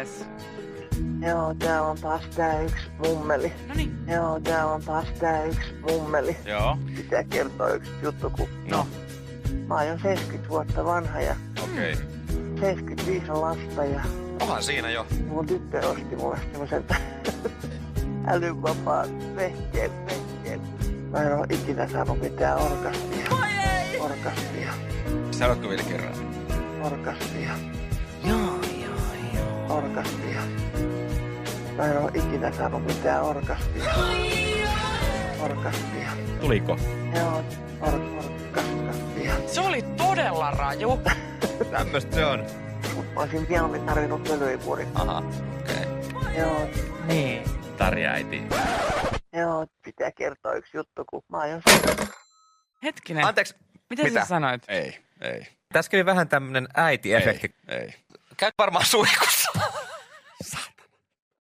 Jes. Joo, täällä on taas tää yksi mummeli. Noniin. Joo, täällä on taas tää yksi mummeli. Joo. Pitää kertoa yksi juttu, kun No. mä oon jo 70 vuotta vanha ja Okei. 75 on lasta ja Onhan siinä jo. mun tyttö osti mulle semmosen älyvapaan vehkeen. Mä en oo ikinä saanut mitään orgasmia. Sanotko vielä kerran? Orgasmia. Mä en oo ikinä saanut mitään orgasmia. Tuliko? Joo, orgasmia. Se oli todella raju. Tämmöstä se on. Mä olisin mieluummin tarvinnut pölyipurin. Aha, okei. Joo, Niin. Tarja äiti. joo, pitää kertoa yksi juttu, kun mä aion Hetkinen. Anteeksi. Mitä sä sanoit? Ei. Tässä kävi vähän tämmönen äiti-efekti. Ei. Käy varmaan suihkussa.